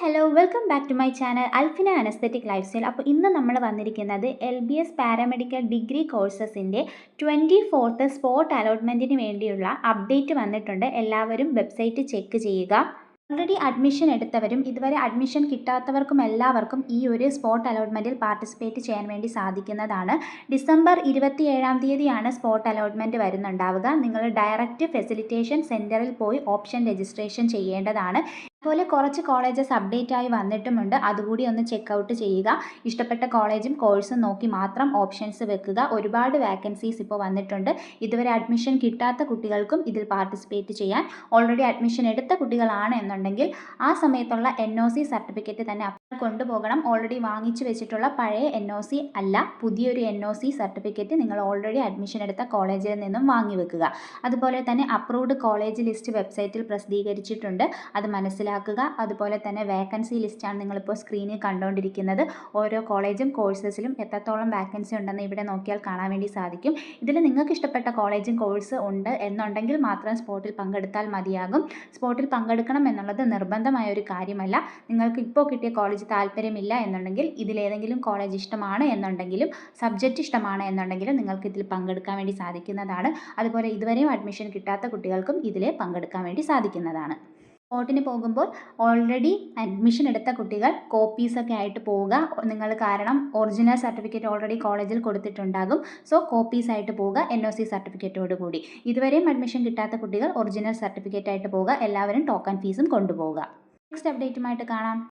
Hello welcome back to my channel Alfina an aesthetic lifestyle. അപ്പോൾ ഇന്ന് നമ്മൾ വന്നിരിക്കുന്നത് LBS പാരാമെഡിക്കൽ ഡിഗ്രി കോഴ്സസിൻ്റെ 24th സ്പോട്ട് അലോട്ട്മെൻറ്റിന് വേണ്ടിയുള്ള അപ്ഡേറ്റ് വന്നിട്ടുണ്ട്. എല്ലാവരും വെബ്സൈറ്റ് ചെക്ക് ചെയ്യുക. ഓൾറെഡി അഡ്മിഷൻ എടുത്തവരും ഇതുവരെ അഡ്മിഷൻ കിട്ടാത്തവർക്കും എല്ലാവർക്കും ഈ ഒരു സ്പോട്ട് അലോട്ട്മെൻറ്റിൽ പാർട്ടിസിപ്പേറ്റ് ചെയ്യാൻ വേണ്ടി സാധിക്കുന്നതാണ്. ഡിസംബർ 27-ാം തീയതിയാണ് സ്പോട്ട് അലോട്ട്മെൻറ്റ് വരുന്നുണ്ടാവുക. നിങ്ങൾ ഡയറക്റ്റ് ഫെസിലിറ്റേഷൻ സെൻറ്ററിൽ പോയി ഓപ്ഷൻ രജിസ്ട്രേഷൻ ചെയ്യേണ്ടതാണ്. അതുപോലെ കുറച്ച് കോളേജസ് അപ്ഡേറ്റ് ആയി വന്നിട്ടുമുണ്ട്. അതുകൂടി ഒന്ന് ചെക്കൗട്ട് ചെയ്യുക. ഇഷ്ടപ്പെട്ട കോളേജും കോഴ്സും നോക്കി മാത്രം ഓപ്ഷൻസ് വെക്കുക. ഒരുപാട് വാക്കൻസീസ് ഇപ്പോൾ വന്നിട്ടുണ്ട്. ഇതുവരെ അഡ്മിഷൻ കിട്ടാത്ത കുട്ടികൾക്കും ഇതിൽ പാർട്ടിസിപ്പേറ്റ് ചെയ്യാൻ. ഓൾറെഡി അഡ്മിഷൻ എടുത്ത കുട്ടികളാണ് എന്നുണ്ടെങ്കിൽ ആ സമയത്തുള്ള NOC സർട്ടിഫിക്കറ്റ് തന്നെ കൊണ്ടുപോകണം. ഓൾറെഡി വാങ്ങിച്ചു വെച്ചിട്ടുള്ള പഴയ NOC അല്ല, പുതിയൊരു NOC സർട്ടിഫിക്കറ്റ് നിങ്ങൾ ഓൾറെഡി അഡ്മിഷൻ എടുത്ത കോളേജിൽ നിന്നും വാങ്ങി വെക്കുക. അതുപോലെ തന്നെ അപ്രൂവ്ഡ് കോളേജ് ലിസ്റ്റ് വെബ്സൈറ്റിൽ പ്രസിദ്ധീകരിച്ചിട്ടുണ്ട്, അത് മനസ്സിലാക്കുക. അതുപോലെ തന്നെ വേക്കൻസി ലിസ്റ്റാണ് നിങ്ങളിപ്പോൾ സ്ക്രീനിൽ കണ്ടുകൊണ്ടിരിക്കുന്നത്. ഓരോ കോളേജും കോഴ്സസിലും എത്രത്തോളം വാക്കൻസി ഉണ്ടെന്ന് ഇവിടെ നോക്കിയാൽ കാണാൻ വേണ്ടി സാധിക്കും. ഇതിൽ നിങ്ങൾക്ക് ഇഷ്ടപ്പെട്ട കോളേജും കോഴ്സ് ഉണ്ട് എന്നുണ്ടെങ്കിൽ മാത്രം സ്പോട്ടിൽ പങ്കെടുത്താൽ മതിയാകും. സ്പോട്ടിൽ പങ്കെടുക്കണം എന്നുള്ളത് നിർബന്ധമായ ഒരു കാര്യമല്ല. നിങ്ങൾക്ക് ഇപ്പോൾ കിട്ടിയ കോളേജ് താല്പര്യമില്ല എന്നുണ്ടെങ്കിൽ ഇതിലേതെങ്കിലും കോളേജ് ഇഷ്ടമാണ് എന്നുണ്ടെങ്കിലും സബ്ജക്റ്റ് ഇഷ്ടമാണ് എന്നുണ്ടെങ്കിലും നിങ്ങൾക്ക് ഇതിൽ പങ്കെടുക്കാൻ വേണ്ടി സാധിക്കുന്നതാണ്. അതുപോലെ ഇതുവരെയും അഡ്മിഷൻ കിട്ടാത്ത കുട്ടികൾക്കും ഇതിൽ പങ്കെടുക്കാൻ വേണ്ടി സാധിക്കുന്നതാണ്. സ്പോട്ടിന് പോകുമ്പോൾ ഓൾറെഡി അഡ്മിഷൻ എടുത്ത കുട്ടികൾ കോപ്പീസൊക്കെ ആയിട്ട് പോവുക. നിങ്ങൾ കാരണം ഒറിജിനൽ സർട്ടിഫിക്കറ്റ് ഓൾറെഡി കോളേജിൽ കൊടുത്തിട്ടുണ്ടാകും. സോ കോപ്പീസായിട്ട് പോവുക NOC സർട്ടിഫിക്കറ്റോട് കൂടി. ഇതുവരെയും അഡ്മിഷൻ കിട്ടാത്ത കുട്ടികൾ ഒറിജിനൽ സർട്ടിഫിക്കറ്റ് ആയിട്ട് പോവുക. എല്ലാവരും ടോക്കൺ ഫീസും കൊണ്ടുപോവുക. നെക്സ്റ്റ് അപ്ഡേറ്റുമായിട്ട് കാണാം.